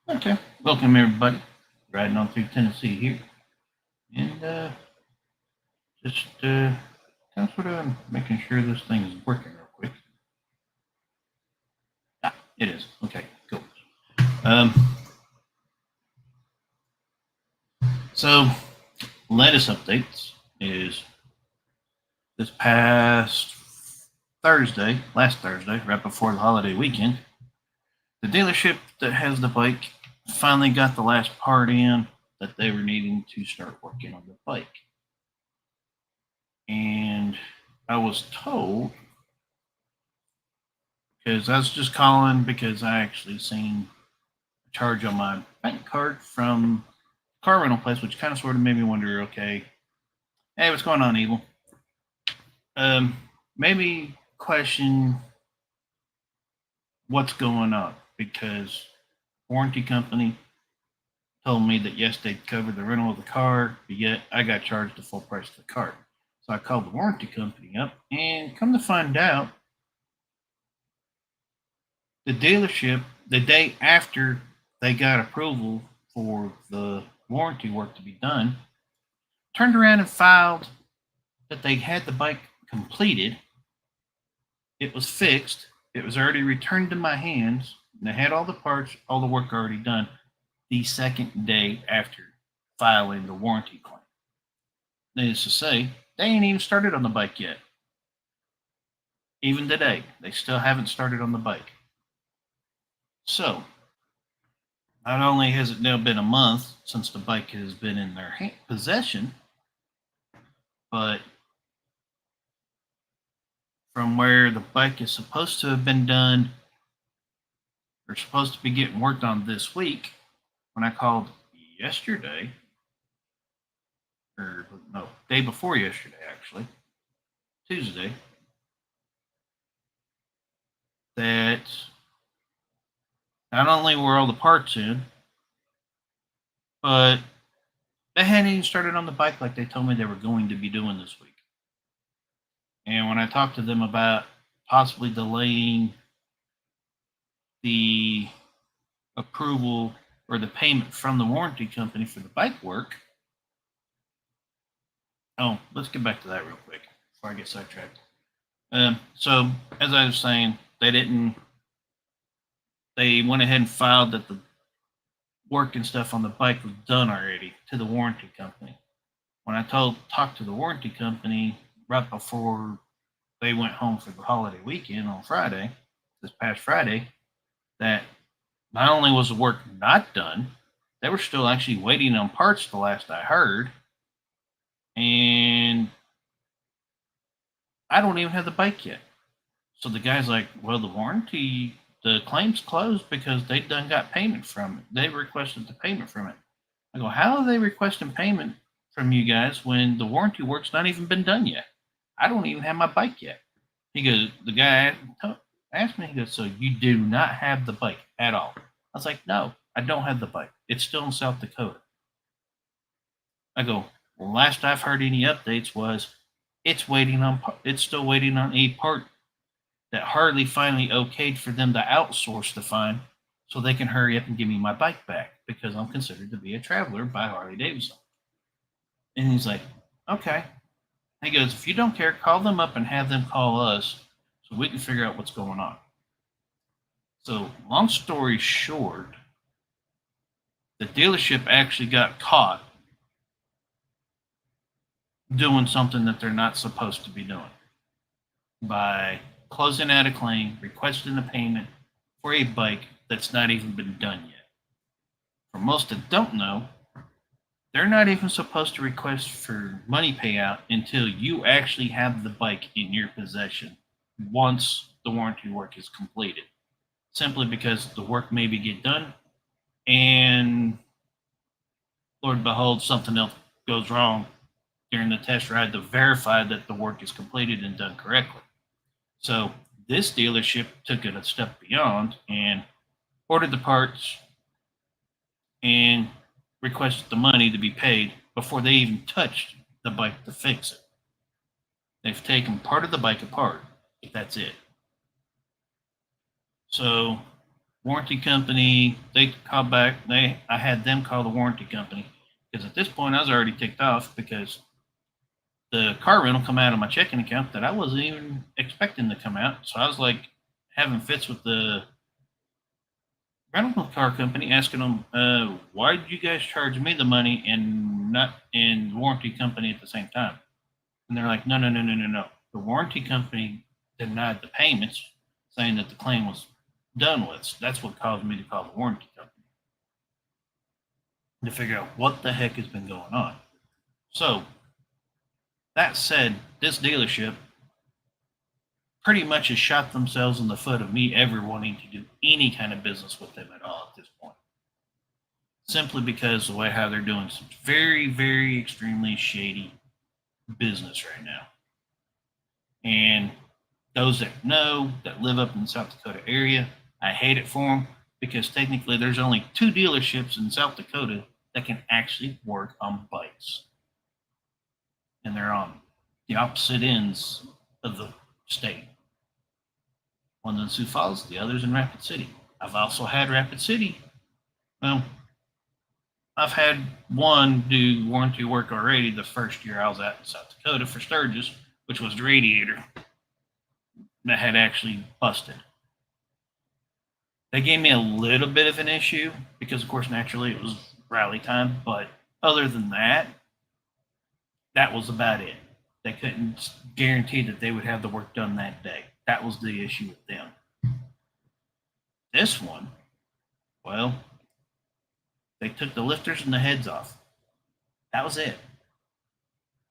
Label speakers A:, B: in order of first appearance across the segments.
A: Okay, welcome everybody. Riding on through Tennessee here, and just kind of sort of making sure this thing is working real quick. Ah, it is. Okay, cool. Um, so latest updates is this past Thursday, last Thursday, right before the holiday weekend, the dealership that has the bike finally got the last part in that they were needing to start working on the bike, and I was told because I was just calling because I actually seen a charge on my bank card from car rental place, which kind of sort of made me wonder. Okay, hey, what's going on, Evil? Um, maybe question what's going on because warranty company told me that yes, they'd cover the rental of the car, but yet I got charged the full price of the car. So I called the warranty company up, and come to find out, the dealership, the day after they got approval for the warranty work to be done, turned around and filed that they had the bike completed. It was fixed. It was already returned to my hands. And they had all the parts, all the work already done the second day after filing the warranty claim. Needless to say, they ain't even started on the bike yet. Even today, they still haven't started on the bike. So, not only has it now been a month since the bike has been in their possession, but from where the bike is supposed to have been done or supposed to be getting worked on this week, when I called yesterday, or no, day before yesterday, actually, Tuesday, that not only were all the parts in, but they hadn't even started on the bike like they told me they were going to be doing this week. And when I talked to them about possibly delaying the approval or the payment from the warranty company for the bike work. Oh, let's get back to that real quick before I get sidetracked. So, as I was saying, they went ahead and filed that the work and stuff on the bike was done already to the warranty company. When I talked to the warranty company right before they went home for the holiday weekend on Friday, this past Friday, that not only was the work not done, they were still actually waiting on parts the last I heard. And I don't even have the bike yet. So the guy's like, well, the claim's closed because they done got payment from it. They requested the payment from it. I go, how are they requesting payment from you guys when the warranty work's not even been done yet? I don't even have my bike yet. He goes, the guy asked me, he goes, so you do not have the bike at all? I was like, no, I don't have the bike. It's still in South Dakota. I go, well, last I've heard any updates was it's still waiting on a part that Harley finally okayed for them to outsource to find so they can hurry up and give me my bike back because I'm considered to be a traveler by Harley Davidson. And he's like, okay. He goes, if you don't care, call them up and have them call us so we can figure out what's going on. So, long story short, the dealership actually got caught doing something that they're not supposed to be doing by closing out a claim, requesting a payment for a bike that's not even been done yet. For most that don't know, they're not even supposed to request for money payout until you actually have the bike in your possession once the warranty work is completed. Simply because the work maybe get done and Lord behold, something else goes wrong during the test ride to verify that the work is completed and done correctly. So this dealership took it a step beyond and ordered the parts and requested the money to be paid before they even touched the bike to fix it. They've taken part of the bike apart. That's it. So Warranty company, they called back. I had them call the warranty company because at this point I was already ticked off because the car rental come out of my checking account that I wasn't even expecting to come out. So I was like having fits with the rental car company, asking them, why did you guys charge me the money and not in warranty company at the same time? And they're like, no, no, no, no, no, no. The warranty company denied the payments, saying that the claim was done with. So that's what caused me to call the warranty company to figure out what the heck has been going on. So that said, this dealership pretty much has shot themselves in the foot of me ever wanting to do any kind of business with them at all at this point. Simply because the way how they're doing some very, very extremely shady business right now. And those that know, that live up in the South Dakota area, I hate it for them because technically there's only 2 dealerships in South Dakota that can actually work on bikes. And they're on the opposite ends of the state. One's in Sioux Falls, the other's in Rapid City. I've also had Rapid City. Well, I've had one do warranty work already the first year I was out in South Dakota for Sturgis, which was the radiator that had actually busted. They gave me a little bit of an issue because, of course, naturally it was rally time. But other than that, that was about it. They couldn't guarantee that they would have the work done that day. That was the issue with them. This one, well, they took the lifters and the heads off. That was it.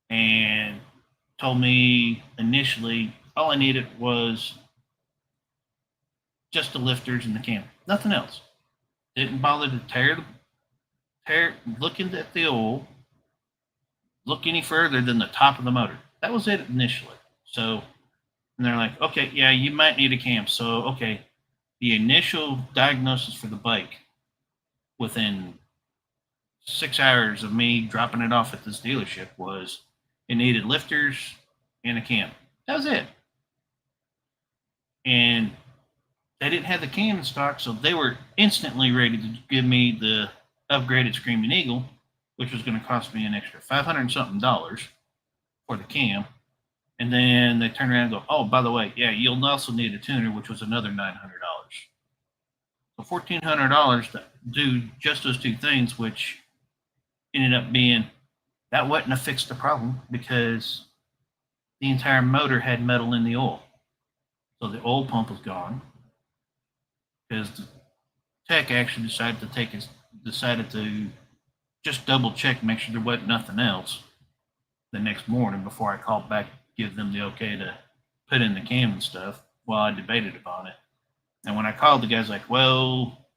A: And told me initially all I needed was just the lifters and the cam. Nothing else. Didn't bother to looking at the oil, look any further than the top of the motor. That was it initially. So, and they're like, okay, yeah, you might need a cam. So, okay, the initial diagnosis for the bike within 6 hours of me dropping it off at this dealership was it needed lifters and a cam. That was it. And they didn't have the cam in stock, so they were instantly ready to give me the upgraded Screaming Eagle, which was going to cost me an extra $500 and something for the cam. And then they turn around and go, oh, by the way, yeah, you'll also need a tuner, which was another $900. So $1,400 to do just those 2 things, which ended up being, that wouldn't have fixed the problem because the entire motor had metal in the oil. So the oil pump was gone because the tech actually decided to just double check, make sure there wasn't nothing else the next morning before I called back, give them the okay to put in the cam and stuff while I debated upon it. And when I called, the guy's like, well,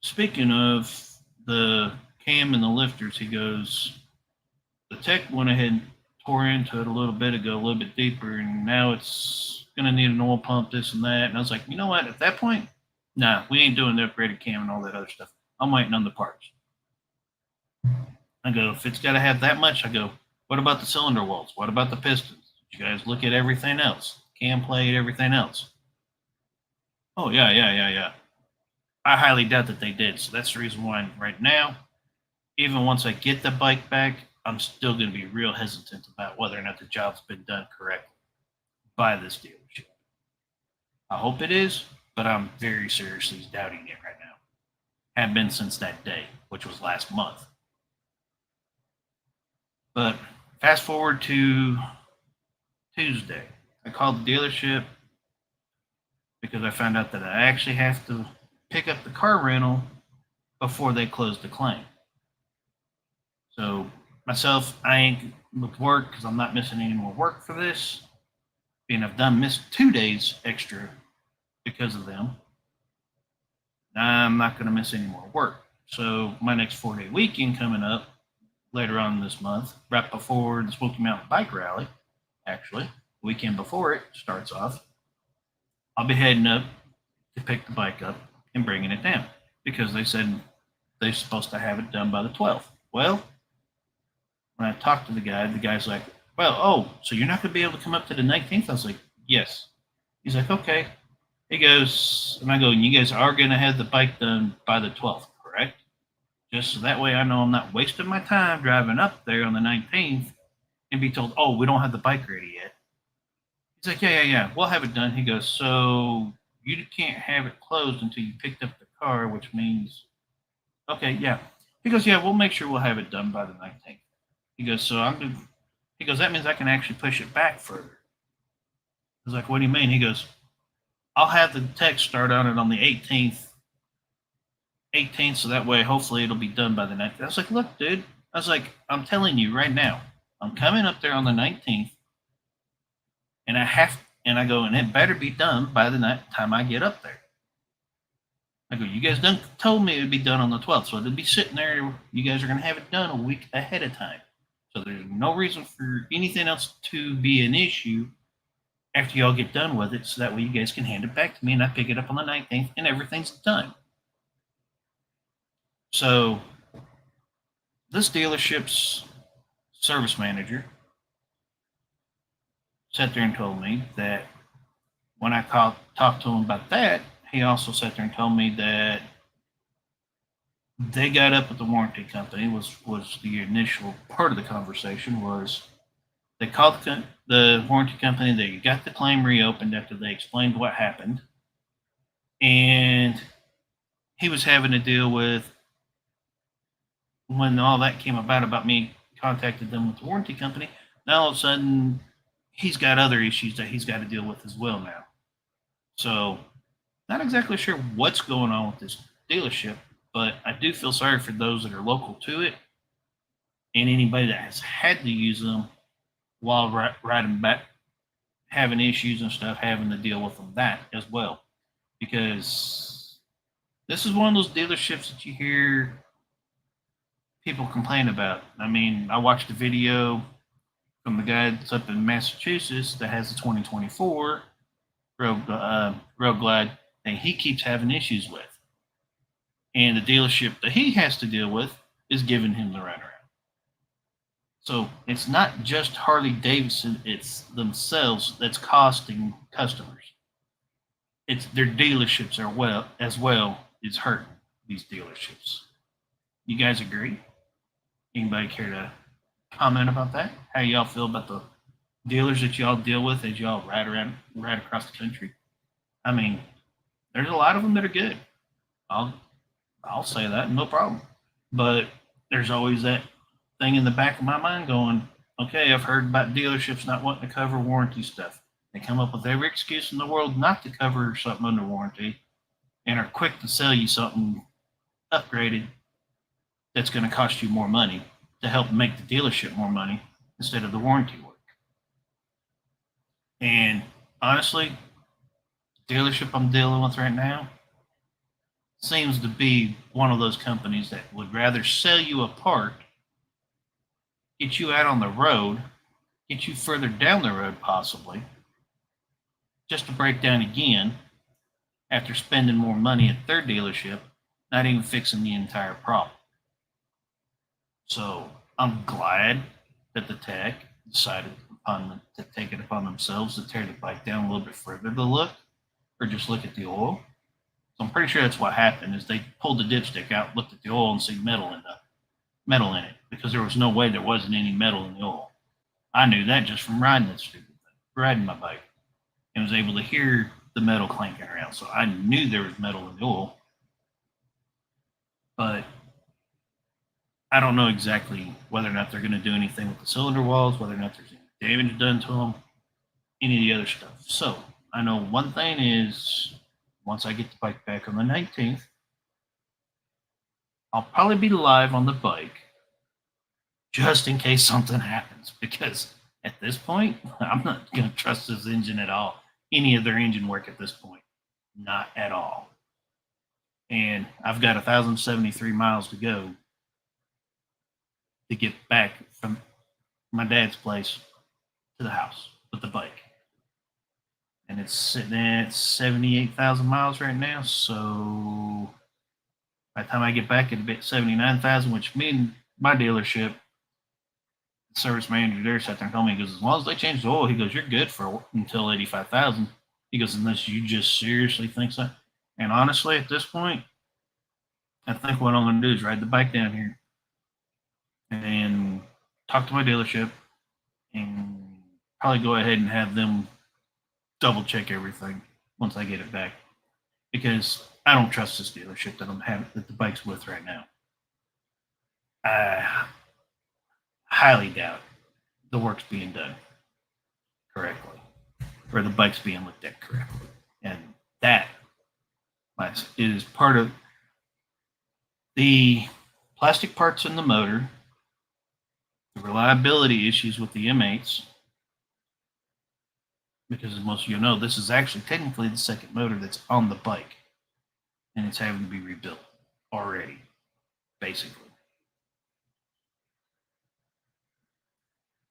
A: speaking of the cam and the lifters, he goes, the tech went ahead and tore into it a little bit ago, a little bit deeper, and now it's going to need an oil pump, this and that. And I was like, you know what? At that point, nah, we ain't doing the upgraded cam and all that other stuff. I'm waiting on the parts. I go, if it's got to have that much, I go, what about the cylinder walls? What about the pistons? Did you guys look at everything else? Cam plate, everything else? Oh, yeah. I highly doubt that they did. So that's the reason why right now, even once I get the bike back, I'm still going to be real hesitant about whether or not the job's been done correctly by this dealership. I hope it is, but I'm very seriously doubting it right now. Have been since that day, which was last month. But fast forward to Tuesday. I called the dealership because I found out that I actually have to pick up the car rental before they close the claim. So myself, I ain't with work because I'm not missing any more work for this. Being I've missed 2 days extra because of them. I'm not going to miss any more work. So my next 4-day weekend coming up later on this month, right before the Smoky Mountain Bike Rally, actually, weekend before it starts off, I'll be heading up to pick the bike up and bringing it down because they said they're supposed to have it done by the 12th. Well, when I talked to the guy's like, well, oh, so you're not going to be able to come up to the 19th? I was like, yes. He's like, okay. He goes, and I go, you guys are going to have the bike done by the 12th, correct? Just so that way I know I'm not wasting my time driving up there on the 19th and be told, oh, we don't have the bike ready yet. He's like, yeah, we'll have it done. He goes, so you can't have it closed until you picked up the car, which means, okay, yeah. He goes, yeah, we'll make sure we'll have it done by the 19th. He goes, so I'm going to, he goes, that means I can actually push it back further. I was like, what do you mean? He goes, I'll have the tech start on it on the 18th, so that way hopefully it'll be done by the 19th. I was like, look, dude, I was like, I'm telling you right now, I'm coming up there on the 19th, and I go, and it better be done by the time I get up there. I go, you guys done told me it would be done on the 12th, so it'll be sitting there. You guys are going to have it done a week ahead of time. So there's no reason for anything else to be an issue after y'all get done with it, so that way you guys can hand it back to me and I pick it up on the 19th and everything's done. So this dealership's service manager sat there and told me that when I talked to him about that, he also sat there and told me that they got up with the warranty company. Was the initial part of the conversation was they called the warranty company. They got the claim reopened after they explained what happened, and he was having to deal with when all that came about me contacted them with the warranty company. Now all of a sudden he's got other issues that he's got to deal with as well now. So not exactly sure what's going on with this dealership, but I do feel sorry for those that are local to it and anybody that has had to use them while riding back, having issues and stuff, having to deal with them that as well. Because this is one of those dealerships that you hear people complain about. I mean, I watched a video from the guy that's up in Massachusetts that has the 2024 Road Glide that he keeps having issues with. And the dealership that he has to deal with is giving him the runaround. So it's not just Harley Davidson, it's themselves that's costing customers. It's their dealerships as well is hurting these dealerships. You guys agree? Anybody care to comment about that? How y'all feel about the dealers that y'all deal with as y'all ride across the country? I mean, there's a lot of them that are good. I'll say that, no problem. But there's always that thing in the back of my mind going, okay, I've heard about dealerships not wanting to cover warranty stuff. They come up with every excuse in the world not to cover something under warranty and are quick to sell you something upgraded that's going to cost you more money to help make the dealership more money instead of the warranty work. And honestly, the dealership I'm dealing with right now seems to be one of those companies that would rather sell you a part, get you out on the road, get you further down the road possibly, just to break down again after spending more money at their dealership, not even fixing the entire problem. So I'm glad that the tech decided to take it upon themselves to tear the bike down a little bit further to look, or just look at the oil. So I'm pretty sure that's what happened. Is they pulled the dipstick out, looked at the oil, and see metal in it, because there was no way there wasn't any metal in the oil. I knew that just from riding that stupid thing, riding my bike, and was able to hear the metal clanking around. So I knew there was metal in the oil, but I don't know exactly whether or not they're going to do anything with the cylinder walls, whether or not there's any damage done to them, any of the other stuff. So I know one thing is, once I get the bike back on the 19th, I'll probably be live on the bike just in case something happens, because at this point, I'm not going to trust this engine at all. Any of their engine work at this point, not at all. And I've got 1,073 miles to go to get back from my dad's place to the house with the bike. And it's sitting at 78,000 miles right now. So by the time I get back, it'll be at 79,000, which means my dealership, the service manager there sat there and told me, he goes, as long as they change the oil, he goes, you're good for until 85,000. He goes, unless you just seriously think so. And honestly, at this point, I think what I'm going to do is ride the bike down here and talk to my dealership and probably go ahead and have them double check everything once I get it back, because I don't trust this dealership that the bike's with right now. I highly doubt the work's being done correctly or the bike's being looked at correctly, and that is part of the plastic parts in the motor, the reliability issues with the M8s, because as most of you know, this is actually technically the second motor that's on the bike, and it's having to be rebuilt already, basically.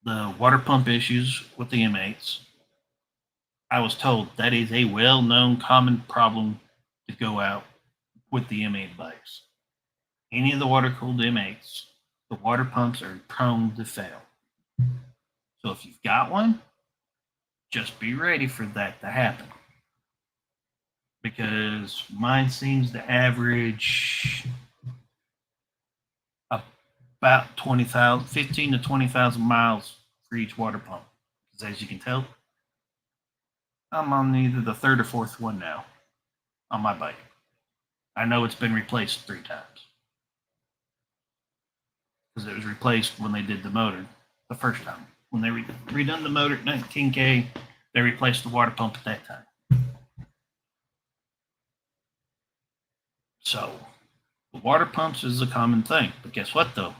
A: The water pump issues with the M8s, I was told that is a well-known common problem to go out with the M8 bikes. Any of the water-cooled M8s, the water pumps are prone to fail. So if you've got one, just be ready for that to happen. Because mine seems to average about 20,000, 15 to 20,000 miles for each water pump. Because as you can tell, I'm on either the third or fourth one now on my bike. I know it's been replaced 3 times. Because it was replaced when they did the motor the first time. When they redone the motor at 19K, they replaced the water pump at that time. So the water pumps is a common thing. But guess what though?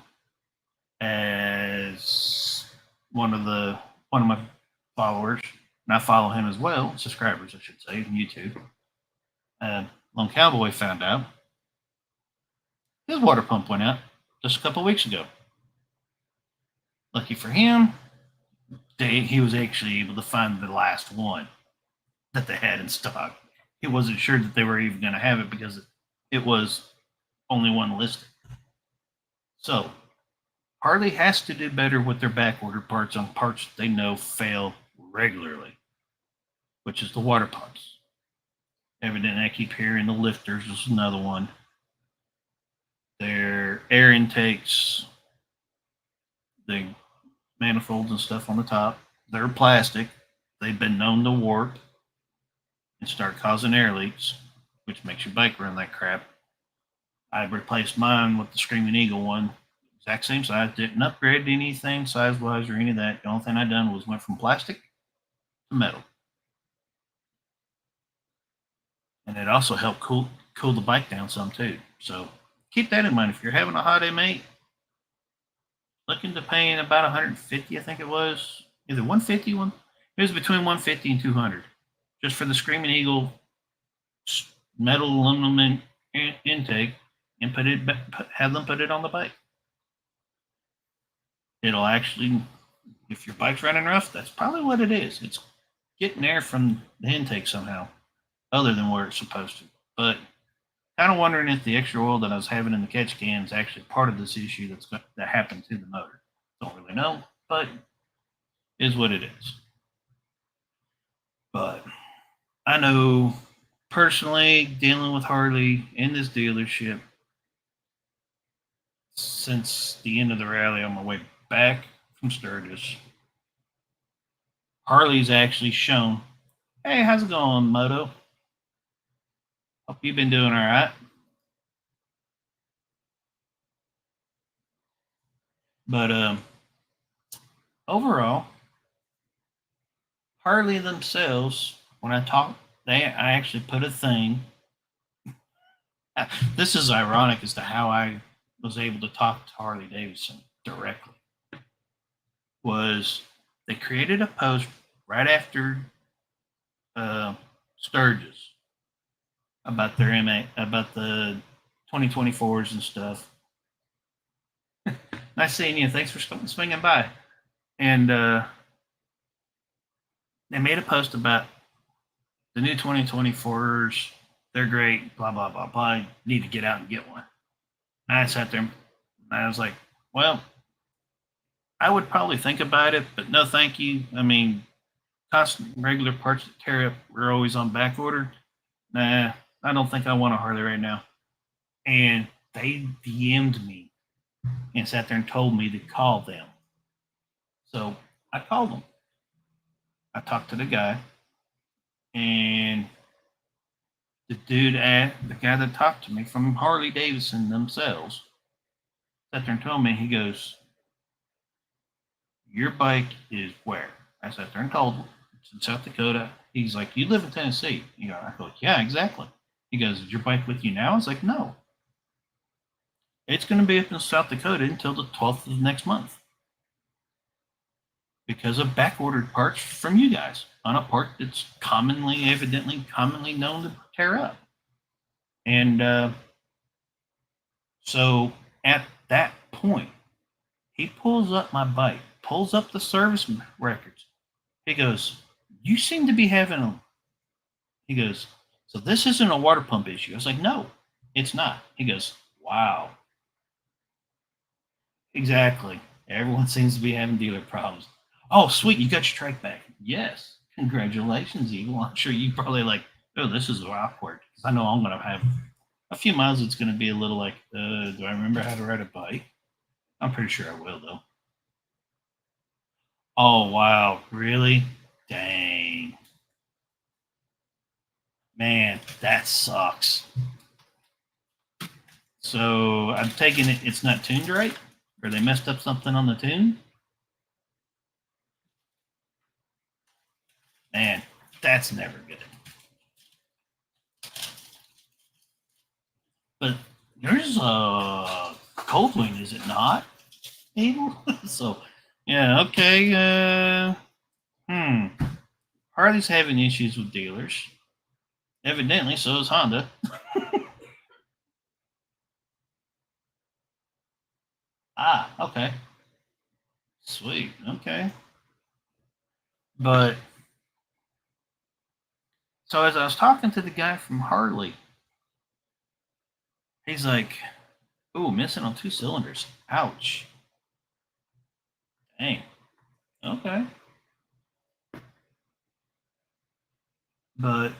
A: As one of my followers, and I follow him as well, subscribers I should say, on YouTube, Lone Cowboy found out his water pump went out just a couple weeks ago. Lucky for him, he was actually able to find the last one that they had in stock. He wasn't sure that they were even going to have it because it was only one listed. So Harley has to do better with their backorder parts on parts that they know fail regularly, which is the water pumps. Evidently, I keep hearing the lifters is another one. Their air intakes, the manifolds and stuff on the top, they're plastic. They've been known to warp and start causing air leaks, which makes your bike run like crap. I replaced mine with the Screaming Eagle one, exact same size. Didn't upgrade anything size-wise or any of that. The only thing I done was went from plastic to metal. And it also helped cool the bike down some too. So keep that in mind. If you're having a hot M8, looking to paying about 150, I think it was. Either 150, it was between 150 and 200, just for the Screaming Eagle metal aluminum intake, and have them put it on the bike. It'll actually, if your bike's running rough, that's probably what it is. It's getting air from the intake somehow, other than where it's supposed to. But kind of wondering if the extra oil that I was having in the catch can is actually part of this issue that happened to the motor. Don't really know, but is what it is. But I know personally, dealing with Harley in this dealership since the end of the rally on my way back from Sturgis, Harley's actually shown, hey, how's it going, Moto? Hope you've been doing all right. But overall, Harley themselves, when I actually put a thing. This is ironic as to how I was able to talk to Harley Davidson directly. Was they created a post right after Sturgis about their about the 2024s and stuff. Nice seeing you. Thanks for swinging by. And they made a post about the new 2024s. They're great, blah, blah, blah, blah. I need to get out and get one. And I sat there and I was like, well, I would probably think about it, but no, thank you. I mean, constant regular parts that tear up are always on back order. Nah, I don't think I want a Harley right now. And they DM'd me and sat there and told me to call them. So I called them. I talked to the guy, and the guy that talked to me from Harley Davidson themselves, sat there and told me, he goes, "Your bike is where?" I sat there and told him, "It's in South Dakota." He's like, "You live in Tennessee." I go, "Yeah, exactly." He goes, "Is your bike with you now?" I was like, "No. It's going to be up in South Dakota until the 12th of next month because of back ordered parts from you guys on a part that's evidently commonly known to tear up." And so at that point, he pulls up my bike, pulls up the service records. He goes, "You seem to be having a," he goes, "So this isn't a water pump issue." I was like, "No, it's not." He goes, "Wow." Exactly. Everyone seems to be having dealer problems. "Oh, sweet. You got your trike back." Yes. Congratulations, Eagle. I'm sure you probably like, "Oh, this is awkward." Because I know I'm going to have a few miles. It's going to be a little like, do I remember how to ride a bike? I'm pretty sure I will, though. Oh, wow. Really? Dang. Man, that sucks. So I'm taking it's not tuned right? Or they messed up something on the tune? Man, that's never good. But yours a cold wing, is it not, Abel? So, yeah, okay. Harley's having issues with dealers. Evidently, so is Honda. Ah, okay. Sweet. Okay. But so as I was talking to the guy from Harley, he's like, "Ooh, missing on two cylinders. Ouch. Dang. Okay." But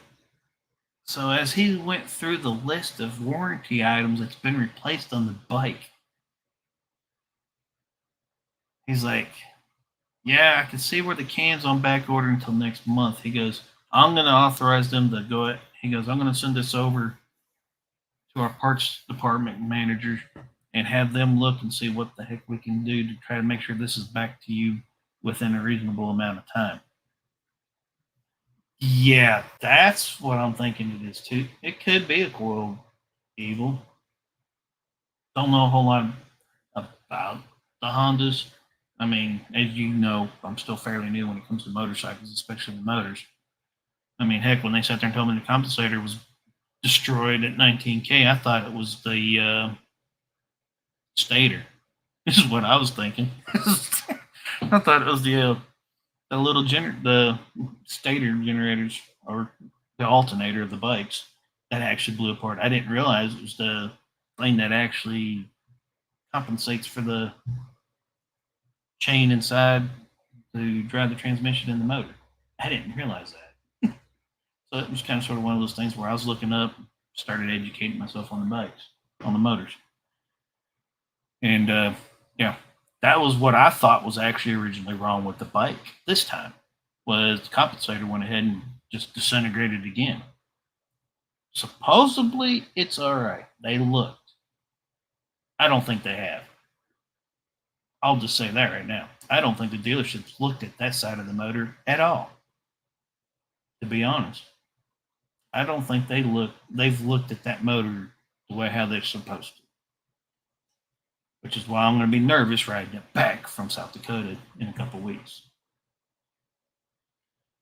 A: so as he went through the list of warranty items that's been replaced on the bike, he's like, "Yeah, I can see where the can's on back order until next month." He goes, "I'm going to authorize them to go ahead." He goes, "I'm going to send this over to our parts department manager and have them look and see what the heck we can do to try to make sure this is back to you within a reasonable amount of time." Yeah, that's what I'm thinking it is too. It could be a coil evil. Don't know a whole lot about the Hondas. I mean, as you know, I'm still fairly new when it comes to motorcycles, especially the motors. I mean, heck, when they sat there and told me the compensator was destroyed at 19K, I thought it was the stator. This is what I was thinking. I thought it was the little the stator generators or the alternator of the bikes that actually blew apart. I didn't realize it was the thing that actually compensates for the chain inside to drive the transmission in the motor. I didn't realize that. So it was kind of sort of one of those things where I was looking up, started educating myself on the bikes, on the motors. And yeah, that was what I thought was actually originally wrong with the bike this time, was the compensator went ahead and just disintegrated again. Supposedly it's all right. They looked. I don't think they have. I'll just say that right now. I don't think the dealerships looked at that side of the motor at all. To be honest, I don't think they've looked at that motor the way how they're supposed to. Which is why I'm going to be nervous riding it back from South Dakota in a couple weeks.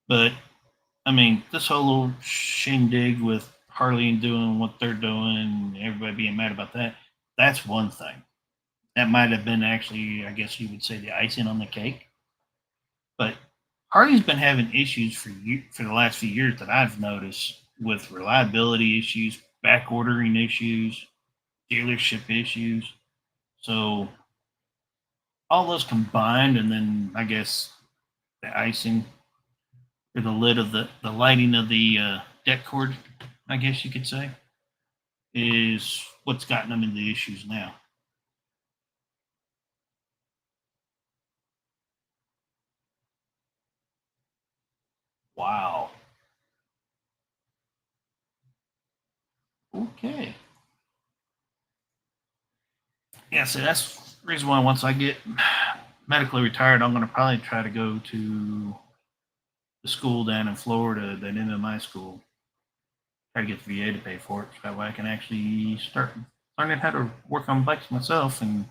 A: But I mean, this whole little shindig with Harley and doing what they're doing, everybody being mad about that, that's one thing. That might have been actually, I guess you would say, the icing on the cake. But Harley's been having issues for the last few years that I've noticed with reliability issues, back ordering issues, dealership issues. So all those combined, and then I guess the icing or the lid of the lighting of the deck cord, I guess you could say, is what's gotten them into issues now. Wow. Okay. Yeah, so that's the reason why once I get medically retired, I'm going to probably try to go to the school down in Florida, that MMI school, try to get the VA to pay for it. So that way I can actually start learning how to work on bikes myself and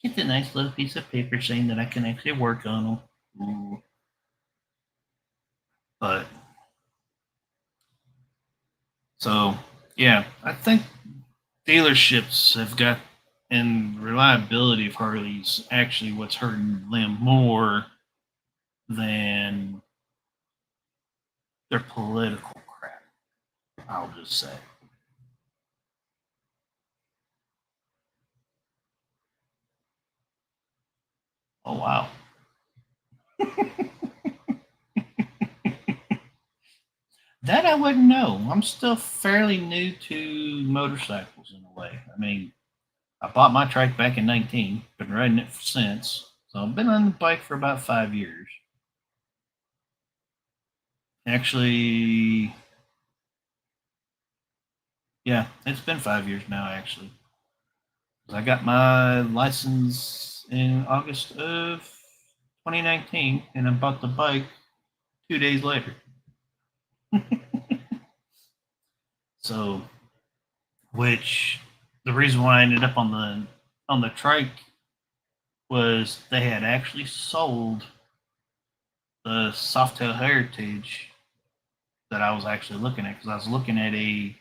A: get the nice little piece of paper saying that I can actually work on them. Ooh. But so yeah, I think dealerships have got, and reliability of Harleys actually what's hurting them more than their political crap. I'll just say. Oh wow. That I wouldn't know. I'm still fairly new to motorcycles in a way. I mean, I bought my trike back in 19, been riding it since. So I've been on the bike for about 5 years. Actually, yeah, it's been 5 years now, actually. I got my license in August of 2019, and I bought the bike 2 days later. So, which the reason why I ended up on the trike was they had actually sold the Softail Heritage that I was actually looking at, because I was looking at a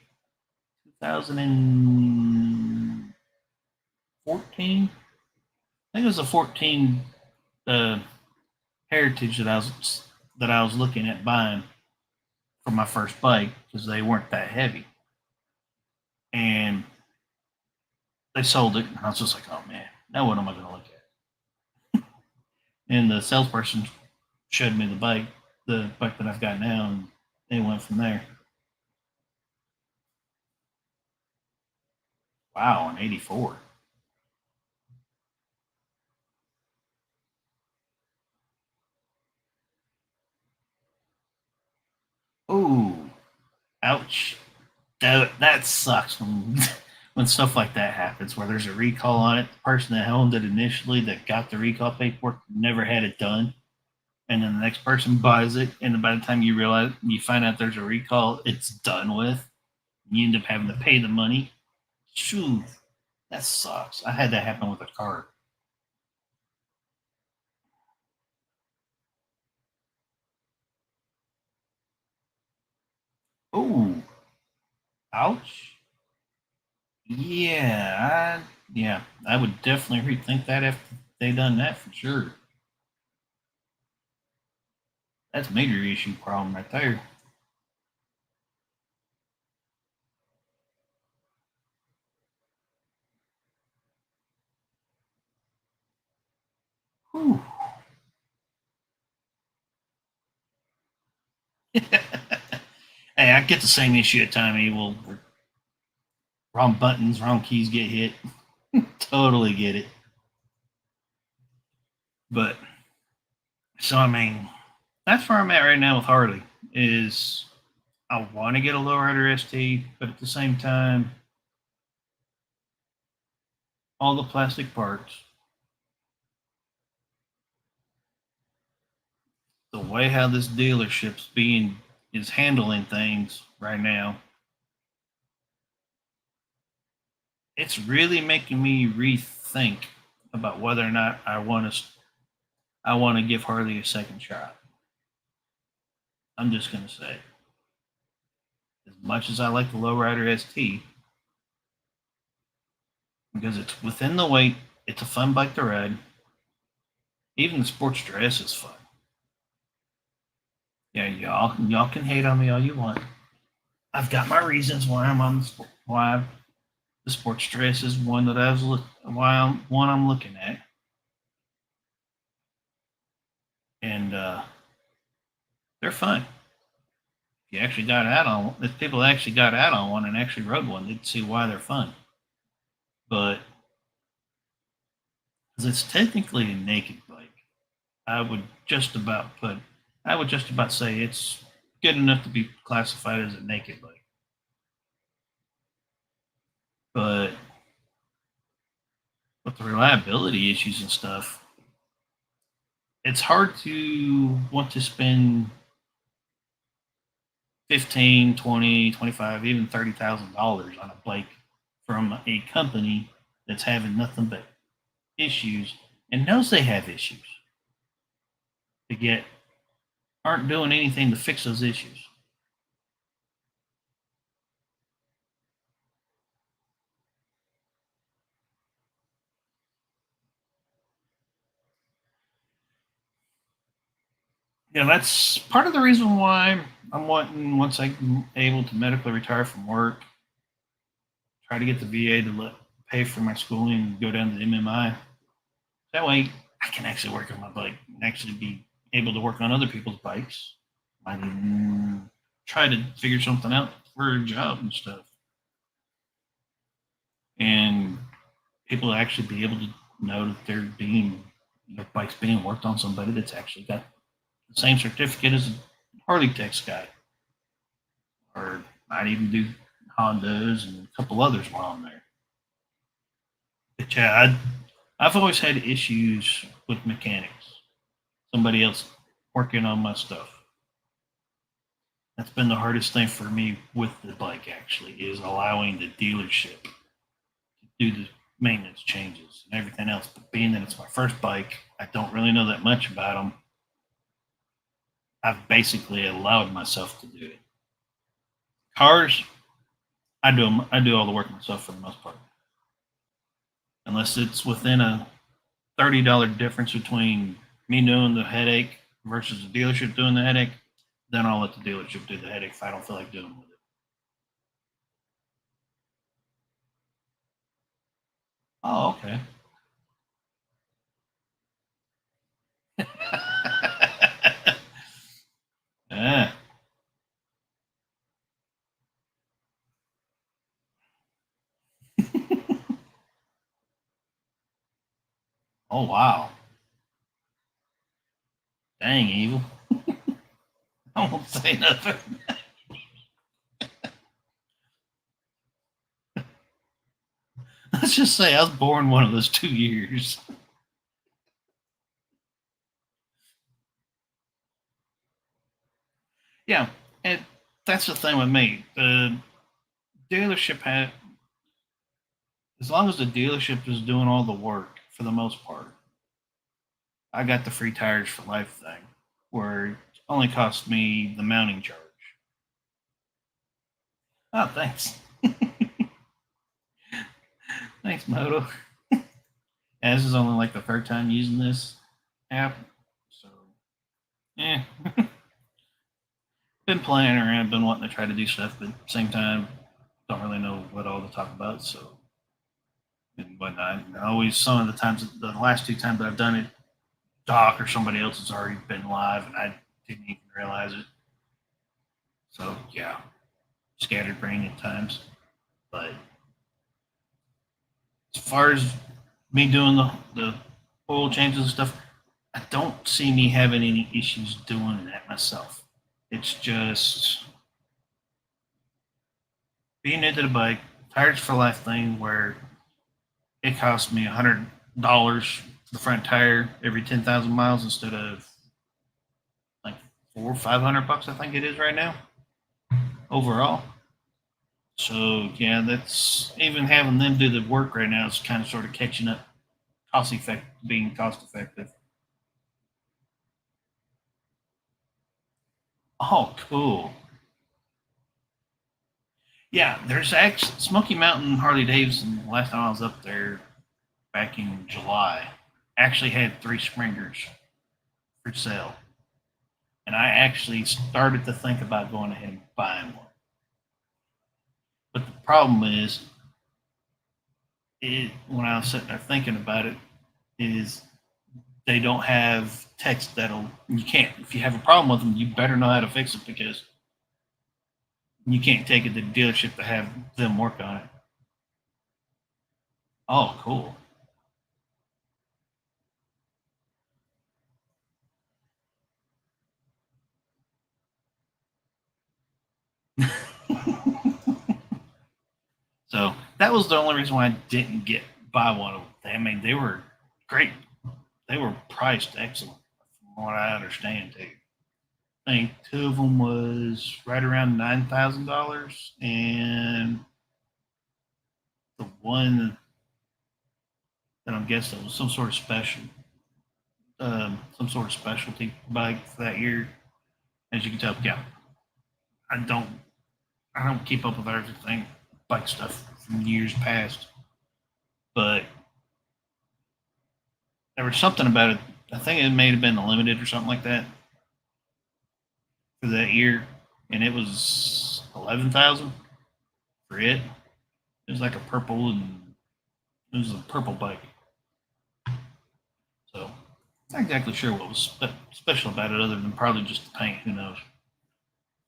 A: 2014. I think it was a 14 uh, Heritage that I was looking at buying for my first bike because they weren't that heavy, and they sold it. And I was just like, oh man, now what am I going to look at? And the salesperson showed me the bike that I've got now, and it went from there. Wow, an 84. Ooh, ouch. That sucks when when stuff like that happens, where there's a recall on it. The person that owned it initially, that got the recall paperwork, never had it done, and then the next person buys it, and by the time you find out there's a recall, it's done with. You end up having to pay the money. Shoo, that sucks. I had that happen with a car. Ooh, ouch. Yeah, yeah, I would definitely rethink that after they done that for sure. That's a major issue problem right there. Whew. Hey, I get the same issue at Time Evil. Wrong buttons, wrong keys get hit. Totally get it. But so I mean, that's where I'm at right now with Harley. Is I want to get a lowrider ST, but at the same time, all the plastic parts, the way how this dealership's being is handling things right now, it's really making me rethink about whether or not I want to give Harley a second shot. I'm just gonna say, as much as I like the Lowrider ST, because it's within the weight, it's a fun bike to ride. Even the sports dress is fun. Yeah, y'all can hate on me all you want. I've got my reasons why I'm on why the sports dress is one that why I'm looking at, and they're fun. you actually got out on, if people actually got out on one and actually rode one, they'd see why they're fun. But because it's technically a naked bike, I would just about put, I would just about say it's good enough to be classified as a naked bike. But with the reliability issues and stuff, it's hard to want to spend 15, 20, 25, even $30,000 on a bike from a company that's having nothing but issues and knows they have issues, to get aren't doing anything to fix those issues. Yeah, that's part of the reason why I'm wanting, once I'm able to medically retire from work, try to get the VA to pay for my schooling and go down to MMI. That way, I can actually work on my bike and actually be able to work on other people's bikes. I can try to figure something out for a job and stuff, and people actually be able to know that they're being, their bike's being worked on somebody that's actually got the same certificate as a Harley Tech's guy, or I'd even do Hondas and a couple others while I'm there. But yeah, I've always had issues with mechanics. Somebody else working on my stuff. That's been the hardest thing for me with the bike. Actually, is allowing the dealership to do the maintenance changes and everything else. But being that it's my first bike, I don't really know that much about them. I've basically allowed myself to do it. Cars, I do 'em, I do all the work myself for the most part, unless it's within a $30 difference between me doing the headache versus the dealership doing the headache. Then I'll let the dealership do the headache if I don't feel like dealing with it. Oh, okay. Yeah. Oh wow. Dang, evil. I won't say nothing. Let's just say I was born one of those 2 years. Yeah, and that's the thing with me. The dealership had, as long as the dealership is doing all the work for the most part, I got the free tires for life thing, where it only cost me the mounting charge. Oh, thanks. Thanks, Moto. And this is only like the third time using this app, so yeah, been playing around, been wanting to try to do stuff, but at the same time, don't really know what all to talk about. So and whatnot. And always, some of the times, the last 2 times that I've done it, Doc or somebody else has already been live, and I didn't even realize it. So yeah, scattered brain at times. But as far as me doing the oil changes and stuff, I don't see me having any issues doing that myself. It's just being into the bike, tires for life thing, where it costs me $100 the front tire every 10,000 miles instead of like 400 or 500 bucks, I think it is right now overall. So yeah, that's, even having them do the work right now is kind of sort of catching up, being cost effective. Oh, cool. Yeah, there's actually Smoky Mountain Harley Davidson. Last time I was up there back in July, actually had 3 Springers for sale, and I actually started to think about going ahead and buying one. But the problem is, when I was sitting there thinking about it, is they don't have text that'll, you can't, if you have a problem with them, you better know how to fix it, because You can't take it to the dealership to have them work on it. Oh, cool. So that was the only reason why I didn't get buy one of them. I mean, they were great. They were priced excellent, from what I understand too. I think two of them was right around $9,000, and the one that I'm guessing was some sort of specialty bike for that year. As you can tell, yeah, I don't I don't keep up with everything bike stuff from years past, but there was something about it. I think it may have been a limited or something like that for that year, and it was 11,000 for it. It was like a purple, and it was a purple bike. So not exactly sure what was special about it, other than probably just the paint. Who knows?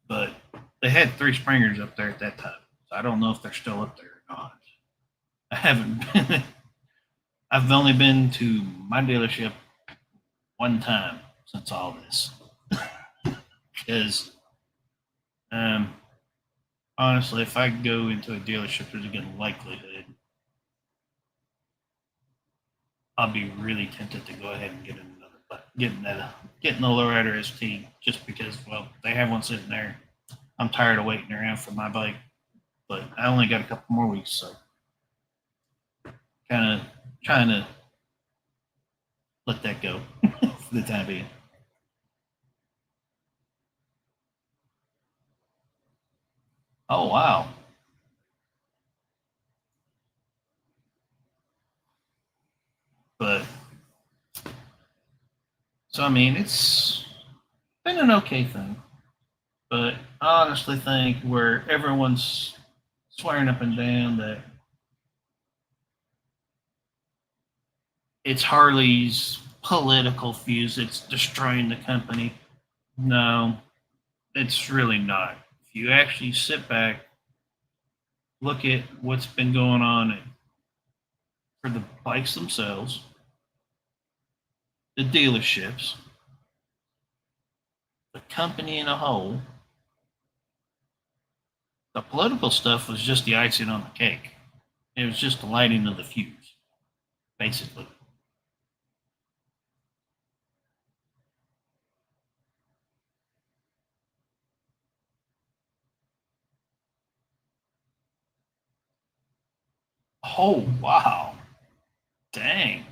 A: But they had three Springers up there at that time, so I don't know if they're still up there or not. I haven't. Been, I've only been to my dealership one time since all this, because um, honestly, if I go into a dealership, there's a good likelihood I'll be really tempted to go ahead and get another, getting the lowrider ST, just because, well, they have one sitting there. I'm tired of waiting around for my bike, but I only got a couple more weeks, so kind of trying to let that go for the time being. Oh wow! But so I mean, it's been an okay thing, but I honestly think where everyone's swearing up and down that it's Harley's political views, it's destroying the company. No, it's really not. If you actually sit back, look at what's been going on for the bikes themselves, the dealerships, the company in a whole, the political stuff was just the icing on the cake. It was just the lighting of the fuse, basically. Oh, wow. Dang.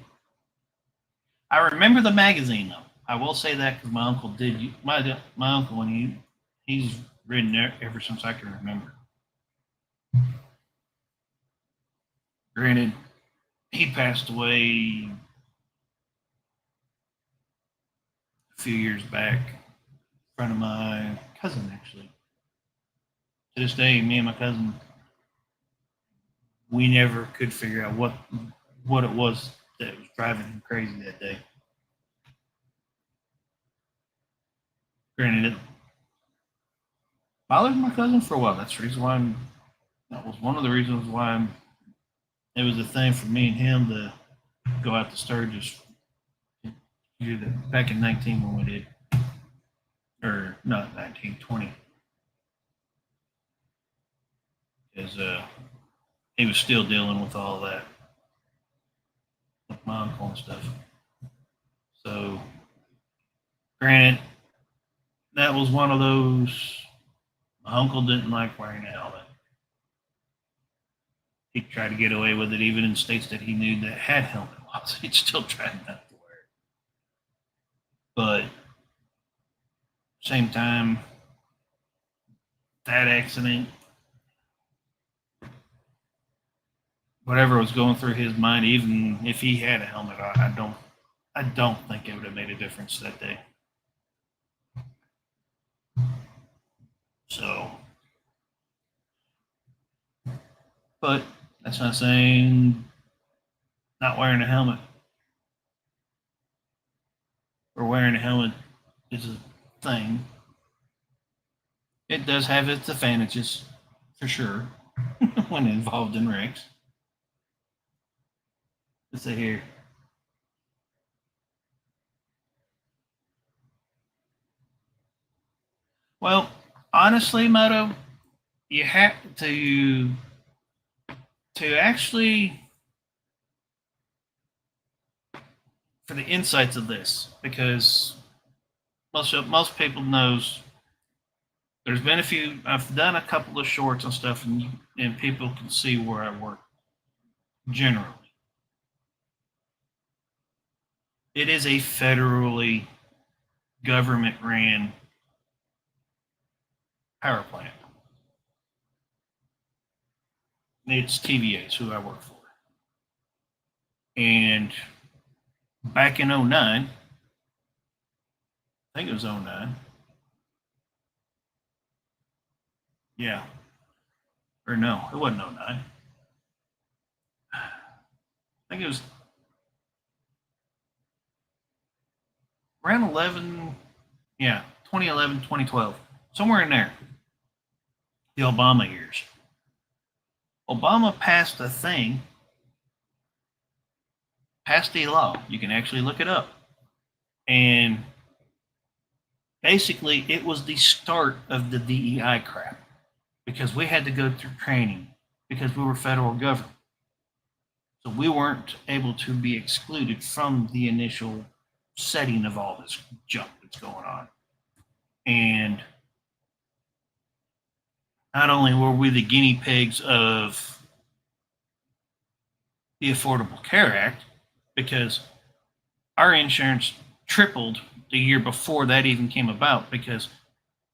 A: I remember the magazine, though. I will say that because my uncle did. My uncle, when he's ridden there ever since I can remember. Granted, he passed away a few years back. A friend of my cousin, actually. To this day, me and my cousin, we never could figure out what it was that was driving him crazy that day. Granted, it bothered my cousin for a while. That's the reason why that was one of the reasons why it was a thing for me and him to go out to Sturgis back in 19 when we did, or not 19, 20, because he was still dealing with all that with my uncle and stuff. So, granted, that was one of those. My uncle didn't like wearing a helmet. He tried to get away with it, even in states that he knew that had helmet laws. He'd still try not to wear it. But same time, that accident, whatever was going through his mind, even if he had a helmet on, I don't think it would have made a difference that day. So, but that's not saying not wearing a helmet or wearing a helmet is a thing. It does have its advantages, for sure, when involved in wrecks. Let's see here. Well, honestly, Moto, you have to actually for the insights of this because most people knows there's been a few. I've done a couple of shorts and stuff, and people can see where I work. Generally, it is a federally government ran power plant. It's TVA's who I work for, and back in '09, I think it was '09. Yeah, or no, it wasn't '09. I think it was around 11. Yeah, 2011, 2012, somewhere in there. The Obama years. Obama passed a thing, passed a law. You can actually look it up. And basically, it was the start of the DEI crap because we had to go through training because we were federal government. So we weren't able to be excluded from the initial setting of all this junk that's going on. And not only were we the guinea pigs of the Affordable Care Act, because our insurance tripled the year before that even came about because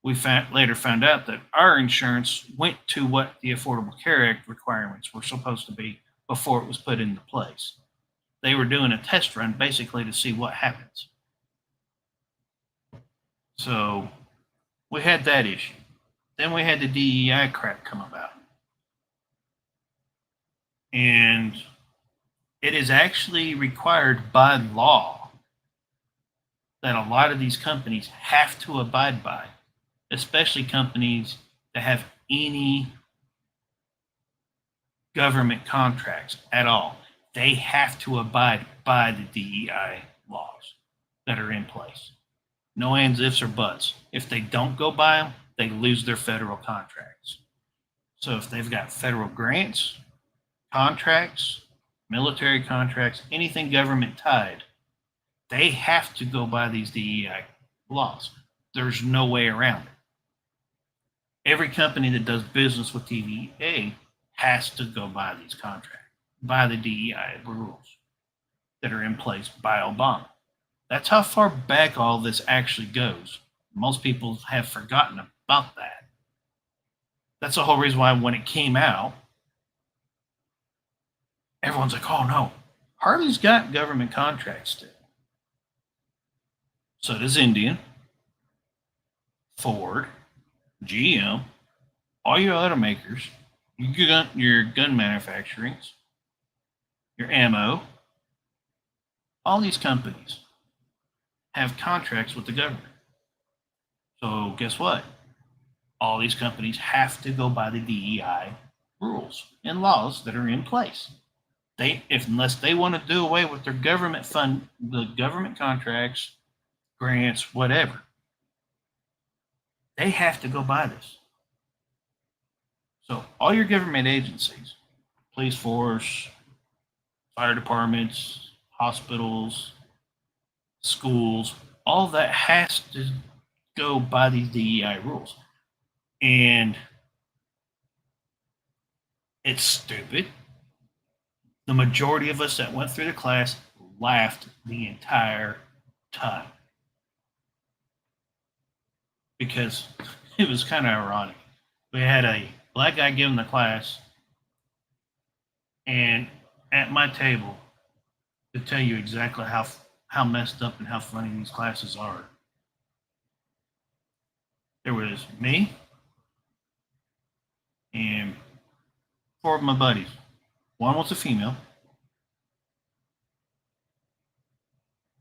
A: we later found out that our insurance went to what the Affordable Care Act requirements were supposed to be before it was put into place. They were doing a test run basically to see what happens. So we had that issue. Then we had the DEI crap come about. And it is actually required by law that a lot of these companies have to abide by, especially companies that have any government contracts at all. They have to abide by the DEI laws that are in place. No ands, ifs, or buts. If they don't go by them, they lose their federal contracts. So if they've got federal grants, contracts, military contracts, anything government tied, they have to go by these DEI laws. There's no way around it. Every company that does business with TVA has to go by these contracts, by the DEI rules that are in place by Obama. That's how far back all this actually goes. Most people have forgotten about that. That's the whole reason why when it came out, everyone's like, oh no, Harley's got government contracts still. So does Indian, Ford, GM, all your automakers, your gun manufacturings, your ammo, all these companies have contracts with the government. So guess what? All these companies have to go by the DEI rules and laws that are in place. Unless they want to do away with their government fund, the government contracts, grants, whatever, they have to go by this. So all your government agencies, police force, fire departments, hospitals, schools, all that has to go by these DEI rules. And it's stupid. The majority of us that went through the class laughed the entire time because it was kind of ironic. We had a black guy giving the class, and at my table, to tell you exactly how messed up and how funny these classes are, there was me and four of my buddies. One was a female,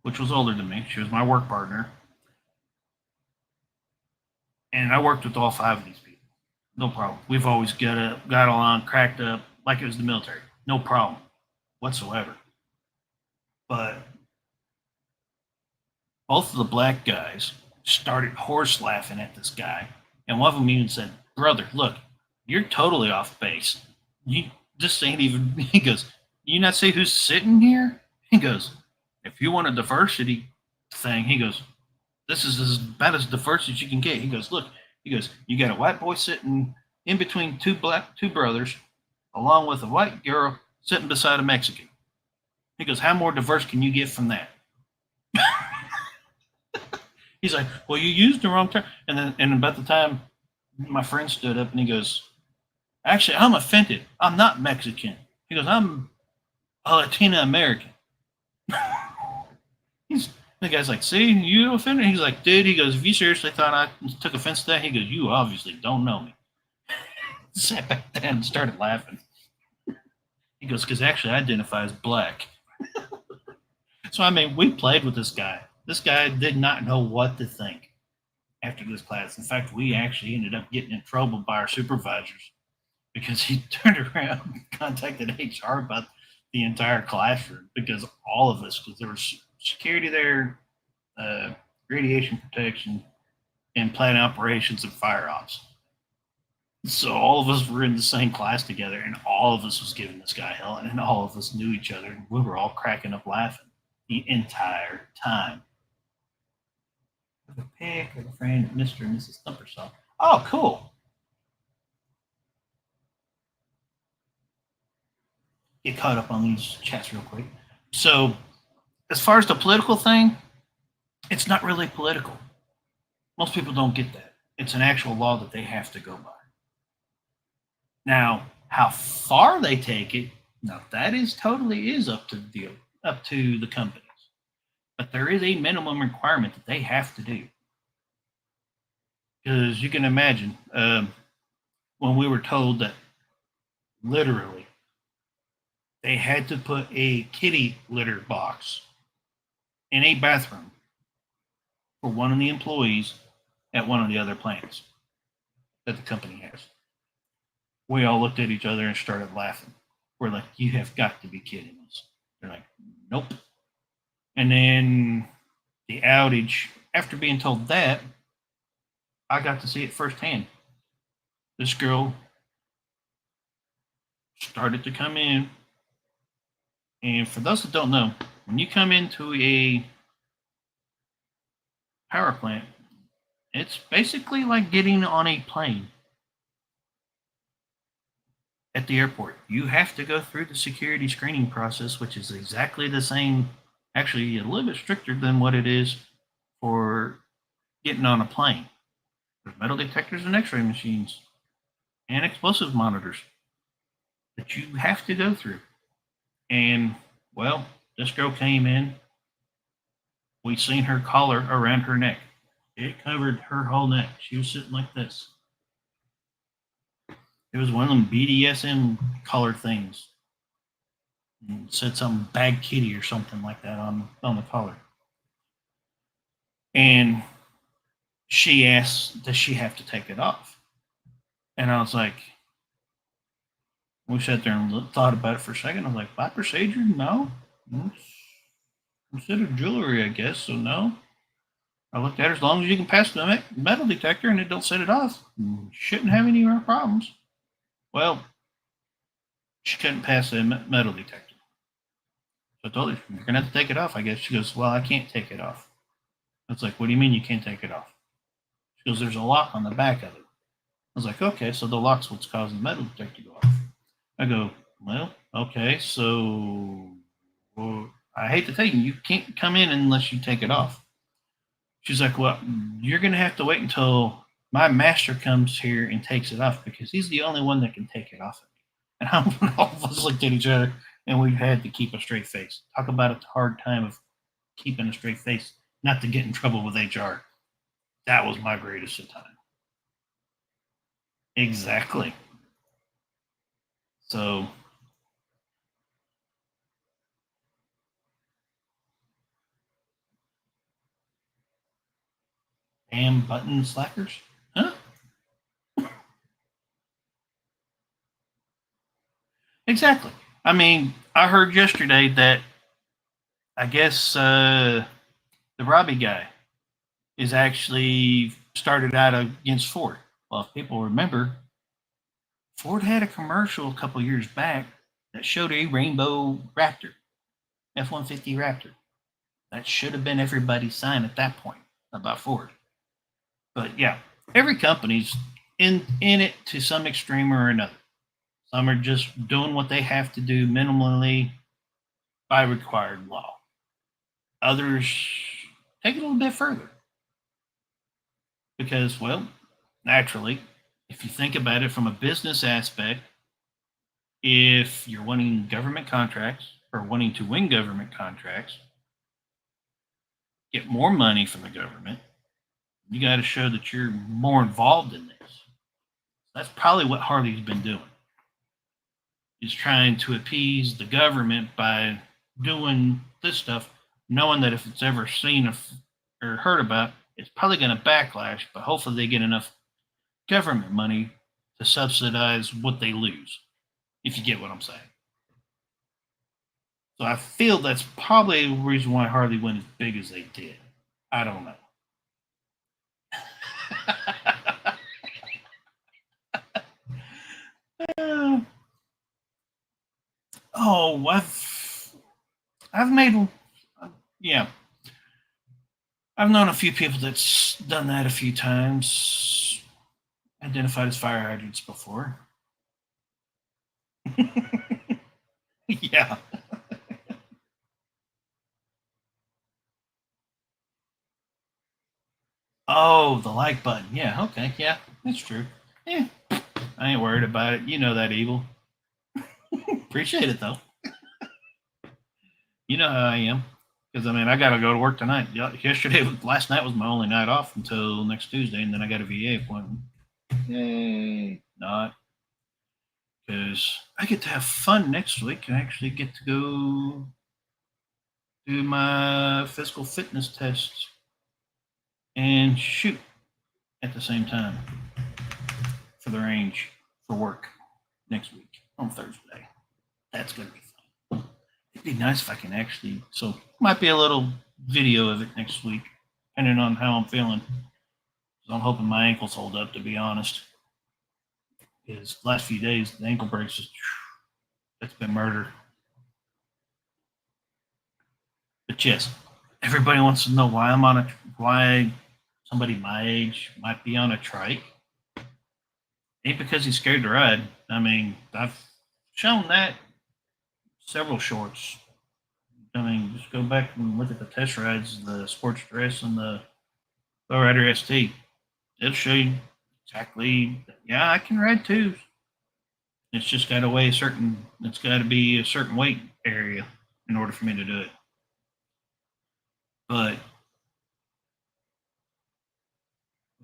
A: which was older than me. She was my work partner. And I worked with all five of these people. No problem. We've always got along, cracked up like it was the military. No problem whatsoever. But both of the black guys started horse laughing at this guy. And one of them even said, "Brother, look, you're totally off base. You this ain't even," he goes, "You not see who's sitting here?" He goes, "If you want a diversity thing," he goes, "this is as about as diverse as you can get." He goes, "Look," he goes, "you got a white boy sitting in between two brothers, along with a white girl sitting beside a Mexican." He goes, "How more diverse can you get from that?" He's like, "Well, you used the wrong term." And about the time my friend stood up and he goes, "Actually, I'm offended. I'm not Mexican." He goes, "I'm a Latina American." He's The guy's like, "See, you offended." He's like, "Dude," he goes, "if you seriously thought I took offense to that," he goes, "you obviously don't know me." Sat back down and started laughing. He goes, "Because actually, I identify as black." So I mean, we played with this guy. This guy did not know what to think after this class. In fact, we actually ended up getting in trouble by our supervisors because he turned around and contacted HR about the entire classroom because all of us, because there was security there, uh, radiation protection, and plant operations and fire ops. So all of us were in the same class together, and all of us was giving this guy hell, and all of us knew each other, and we were all cracking up laughing the entire time. A pic of a friend, Mr. and Mrs. Thumpersaw. Oh, cool. Get caught up on these chats real quick. So, as far as the political thing, it's not really political. Most people don't get that. It's an actual law that they have to go by. Now, how far they take it, now that is totally is up to the companies. But there is a minimum requirement that they have to do. Because you can imagine when we were told that literally they had to put a kitty litter box in a bathroom for one of the employees at one of the other plants that the company has. We all looked at each other and started laughing. We're like, "You have got to be kidding us." They're like, "Nope." And then the outage, after being told that, I got to see it firsthand. This girl started to come in. And for those that don't know, when you come into a power plant, it's basically like getting on a plane at the airport. You have to go through the security screening process, which is exactly the same, actually a little bit stricter than what it is for getting on a plane. There's metal detectors and x ray machines and explosive monitors that you have to go through. And, well, this girl came in. We seen her collar around her neck. It covered her whole neck. She was sitting like this. It was one of them BDSM collar things. It said some bag kitty or something like that on the collar. And she asked, "Does she have to take it off?" And I was like, we sat there and thought about it for a second. I was like, "By procedure, no. It's considered jewelry, I guess, so no." I looked at her, as long as you can pass the metal detector and it don't set it off, you shouldn't have any more problems. Well, she couldn't pass the metal detector. So I told her, "You're going to have to take it off, I guess." She goes, "Well, I can't take it off." I was like, "What do you mean you can't take it off?" She goes, "There's a lock on the back of it." I was like, "Okay, so the lock's what's causing the metal detector to go off." I go, "Well, okay, so I hate to tell you, you can't come in unless you take it off." She's like, "Well, you're going to have to wait until my master comes here and takes it off because he's the only one that can take it off." And all of us looked at each other and we had to keep a straight face. Talk about a hard time of keeping a straight face, not to get in trouble with HR. That was my greatest of time. Exactly. So, damn button slackers. Exactly. I mean, I heard yesterday that I guess the Robbie guy is actually started out against Ford. Well, if people remember, Ford had a commercial a couple years back that showed a rainbow Raptor, F-150 Raptor. That should have been everybody's sign at that point about Ford. But yeah, every company's in it to some extreme or another. Some are just doing what they have to do minimally by required law. Others take it a little bit further because, well, naturally, if you think about it from a business aspect, if you're wanting government contracts or wanting to win government contracts, get more money from the government, you got to show that you're more involved in this. That's probably what Harley's been doing. Is trying to appease the government by doing this stuff, knowing that if it's ever seen or heard about, it's probably going to backlash, but hopefully they get enough government money to subsidize what they lose, if you get what I'm saying. So I feel that's probably the reason why Harley went as big as they did. I don't know. Oh, I've made, yeah, I've known a few people that's done that a few times, identified as fire hydrants before. Yeah. Oh, the like button. Yeah, okay, yeah, that's true. Yeah, I ain't worried about it. You know that evil. Appreciate it though. You know how I am. Because I mean, I got to go to work tonight. Last night was my only night off until next Tuesday, and then I got a VA appointment. Yay! Not because I get to have fun next week. I actually get to go do my physical fitness tests and shoot at the same time for the range for work next week on Thursday. That's going to be fun. It'd be nice if I can actually, so might be a little video of it next week, depending on how I'm feeling. So I'm hoping my ankles hold up, to be honest. Because last few days, the ankle breaks just, it's been murder. But yes, everybody wants to know why somebody my age might be on a trike. Ain't because he's scared to ride. I mean, I've shown that several shorts. I mean, just go back and look at the test rides, the sports dress and the Lowrider ST. It'll show you exactly. Yeah, I can ride too. It's just got to weigh a certain. It's got to be a certain weight area in order for me to do it. But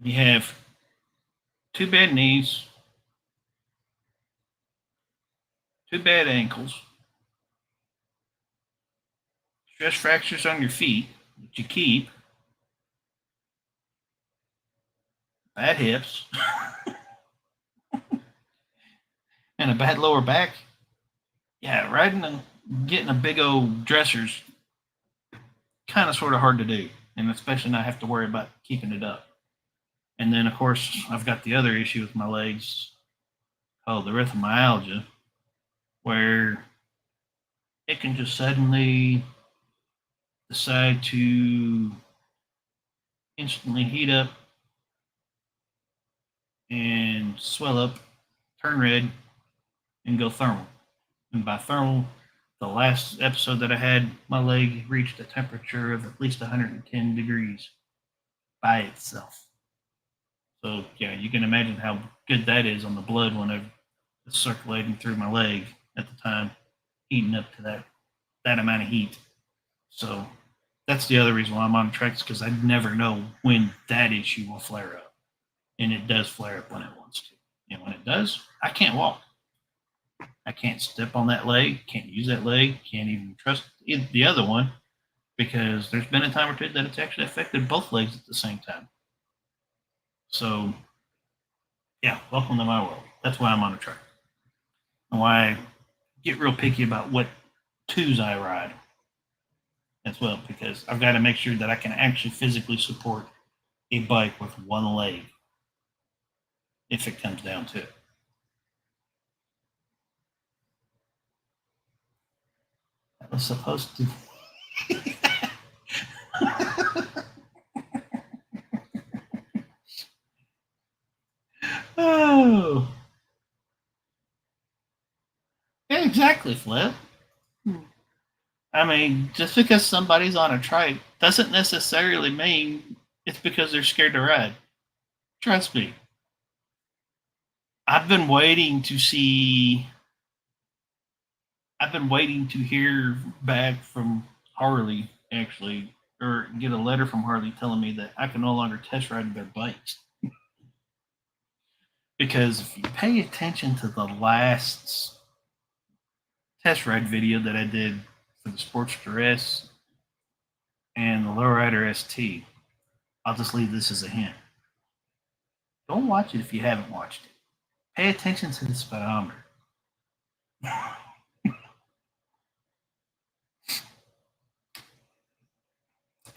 A: you have two bad knees, two bad ankles, stress fractures on your feet that you keep, bad hips, and a bad lower back. Yeah, riding and getting a big old dresser's kind of sort of hard to do, and especially not have to worry about keeping it up. And then, of course, I've got the other issue with my legs called erythromelalgia, where it can just suddenly decide to instantly heat up and swell up, turn red, and go thermal. And by thermal, the last episode that I had, my leg reached a temperature of at least 110 degrees by itself. So, yeah, you can imagine how good that is on the blood when it's circulating through my leg at the time, heating up to that amount of heat. So, that's the other reason why I'm on treks, because I never know when that issue will flare up. And it does flare up when it wants to. And when it does, I can't walk. I can't step on that leg, can't use that leg, can't even trust the other one, because there's been a time or two that it's actually affected both legs at the same time. So, yeah, welcome to my world. That's why I'm on a trek. And why I get real picky about what twos I ride as well, because I've got to make sure that I can actually physically support a bike with one leg if it comes down to it. That was supposed to. Oh, yeah, exactly, Flip. I mean, just because somebody's on a trike doesn't necessarily mean it's because they're scared to ride. Trust me. I've been waiting to see. I've been waiting to hear back from Harley, actually, or get a letter from Harley telling me that I can no longer test ride their bikes. Because if you pay attention to the last test ride video that I did for the Sportster S and the Lowrider ST, I'll just leave this as a hint. Don't watch it if you haven't watched it. Pay attention to the speedometer.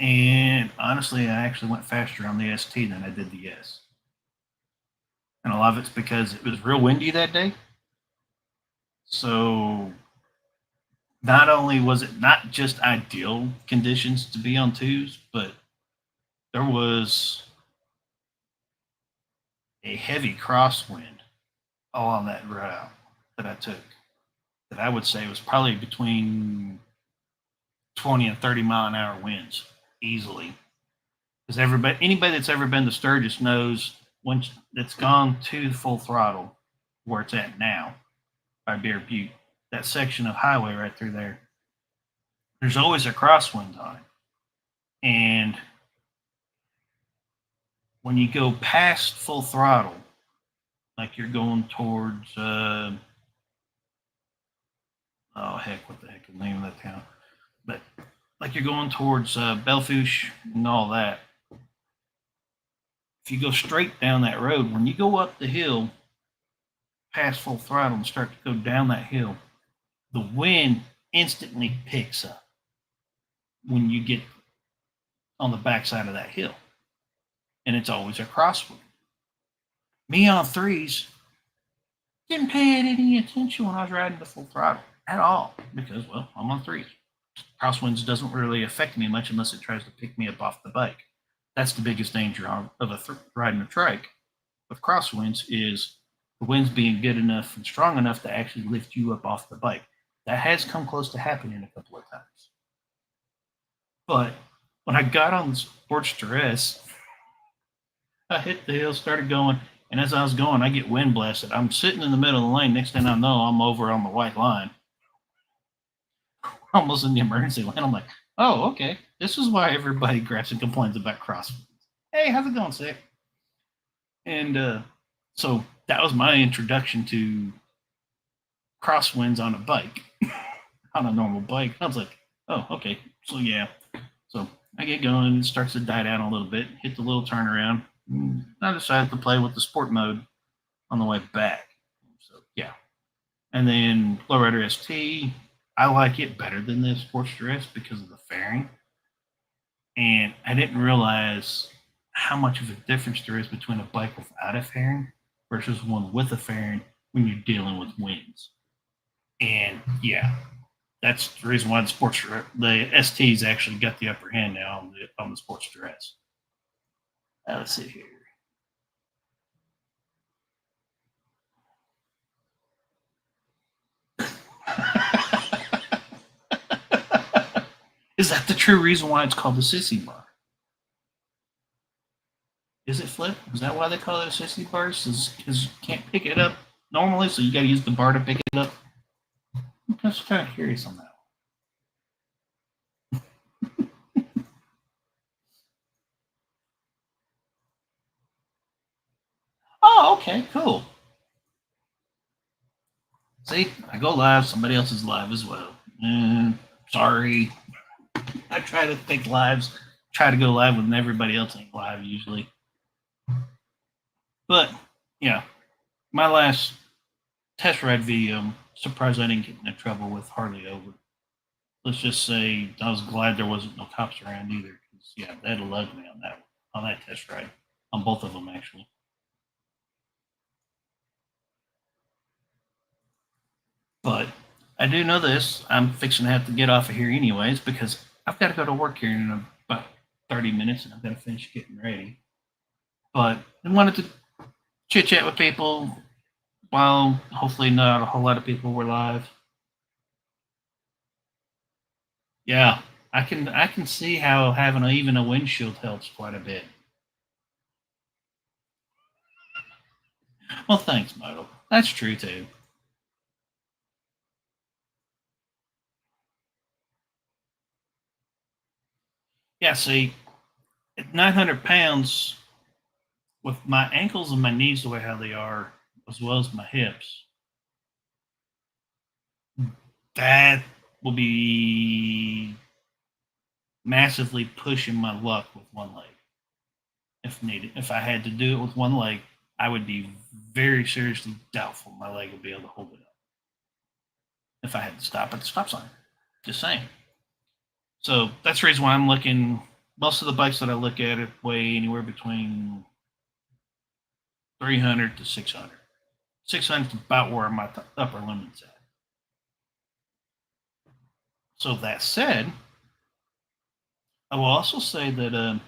A: And honestly, I actually went faster on the ST than I did the S. And a lot of it's because it was real windy that day. So not only was it not just ideal conditions to be on twos, but there was a heavy crosswind along that route that I took that I would say was probably between 20 and 30-mile-an-hour winds easily. Because anybody that's ever been to Sturgis knows when it's gone to full throttle, where it's at now by Bear Butte, that section of highway right through there, there's always a crosswind on it. And when you go past full throttle, like you're going towards, oh heck, what the heck is the name of that town? But like you're going towards Belfouche and all that. If you go straight down that road, when you go up the hill past full throttle and start to go down that hill, the wind instantly picks up when you get on the backside of that hill. And it's always a crosswind. Me on threes didn't pay any attention when I was riding the full throttle at all because, well, I'm on threes. Crosswinds doesn't really affect me much unless it tries to pick me up off the bike. That's the biggest danger of riding a trike with crosswinds is the winds being good enough and strong enough to actually lift you up off the bike. That has come close to happening a couple of times. But when I got on the Sportster S, I hit the hill, started going, and as I was going, I get wind blasted. I'm sitting in the middle of the lane. Next thing I know, I'm over on the white line, almost in the emergency lane. I'm like, oh, okay. This is why everybody grabs and complains about crosswinds. Hey, how's it going, Sick? And so that was my introduction to crosswinds on a bike, on a normal bike. I was like, oh, okay. So yeah. So I get going, it starts to die down a little bit, hit the little turnaround. I decided to play with the sport mode on the way back. So yeah. And then Lowrider ST, I like it better than the Sportster S because of the fairing. And I didn't realize how much of a difference there is between a bike without a fairing versus one with a fairing when you're dealing with winds. And yeah, that's the reason why the ST's actually got the upper hand now on the Sportster S. Let's see here. Is that the true reason why it's called the sissy bar? Is it, Flip? Is that why they call it a sissy bar? Because you can't pick it up normally, so you got to use the bar to pick it up? I'm just kind of curious on that. Oh, okay, cool. See, I go live, somebody else is live as well. Sorry. I try to think lives, try to go live when everybody else ain't live usually. But yeah, my last test ride video surprised I didn't get into trouble with Harley over it. Let's just say I was glad there wasn't no cops around either. Cause yeah, that'd have lugged me on that test ride, on both of them actually. But I do know this. I'm fixing to have to get off of here anyways because I've got to go to work here in about 30 minutes and I've got to finish getting ready. But I wanted to chit chat with people while hopefully not a whole lot of people were live. Yeah, I can see how having even a windshield helps quite a bit. Well, thanks, Moto. That's true too. Yeah, see, at 900 pounds, with my ankles and my knees the way how they are, as well as my hips, that will be massively pushing my luck with one leg if needed. If I had to do it with one leg, I would be very seriously doubtful my leg would be able to hold it up if I had to stop at the stop sign. Just saying. So that's the reason why I'm looking. Most of the bikes that I look at weigh anywhere between 300 to 600. 600 is about where my upper limit's at. So that said, I will also say that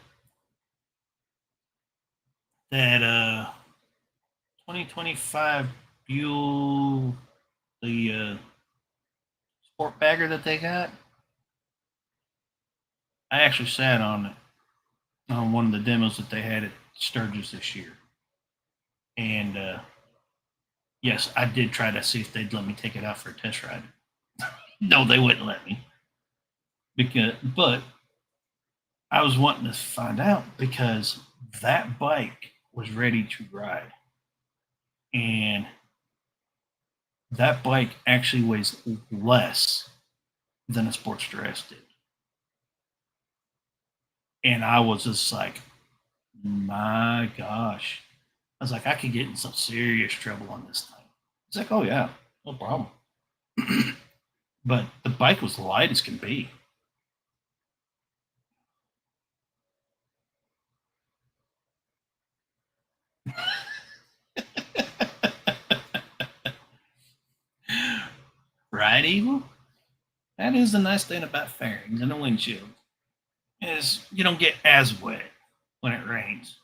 A: that 2025 Buell, the sport bagger that they got, I actually sat on it on one of the demos that they had at Sturgis this year, and yes, I did try to see if they'd let me take it out for a test ride. No, they wouldn't let me but I was wanting to find out because that bike was ready to ride, and that bike actually weighs less than a Sportster S did. And I was just like, my gosh. I was like, I could get in some serious trouble on this thing. It's like, oh yeah, no problem. But the bike was light as can be. Right, Evil? That is the nice thing about fairings and a windshield is you don't get as wet when it rains.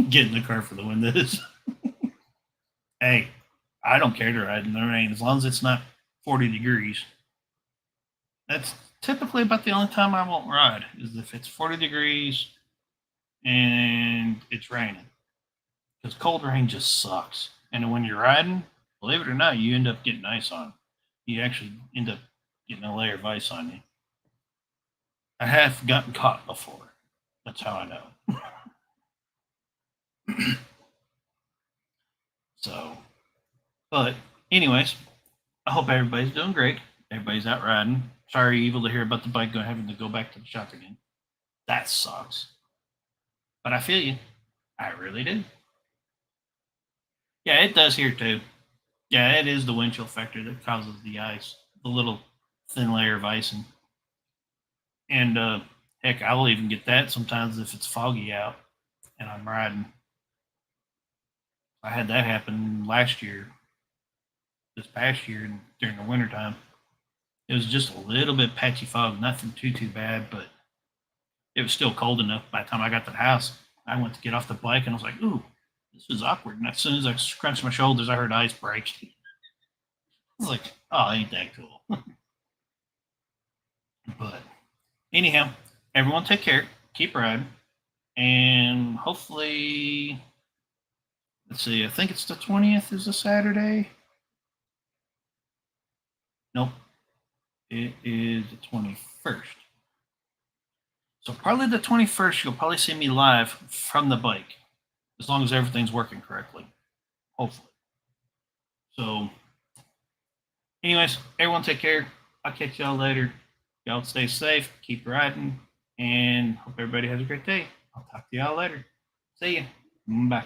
A: Get in the car for the windows. Hey, I don't care to ride in the rain as long as it's not 40 degrees. That's typically about the only time I won't ride is if it's 40 degrees and it's raining. Because cold rain just sucks. And when you're riding, believe it or not, you end up getting ice on. You actually end up getting a layer of ice on you. I have gotten caught before. That's how I know. So, but anyways, I hope everybody's doing great. Everybody's out riding. Sorry, Evil, to hear about the bike having to go back to the shop again. That sucks. But I feel you. I really do. Yeah, it does here too. Yeah, it is the wind chill factor that causes the ice, the little thin layer of icing. And heck, I will even get that sometimes if it's foggy out and I'm riding. I had that happen last year, this past year during the wintertime. It was just a little bit patchy fog, nothing too bad, but it was still cold enough. By the time I got to the house, I went to get off the bike and I was like, ooh, this is awkward. And as soon as I scrunched my shoulders, I heard ice break. I was like, oh, ain't that cool? But anyhow, everyone take care, keep riding, and hopefully, let's see, I think it's the 20th is a Saturday. Nope, it is the 21st. So probably the 21st, you'll probably see me live from the bike, as long as everything's working correctly, hopefully. So, anyways, everyone take care. I'll catch y'all later. Y'all stay safe, keep riding, and hope everybody has a great day. I'll talk to y'all later. See ya. Bye.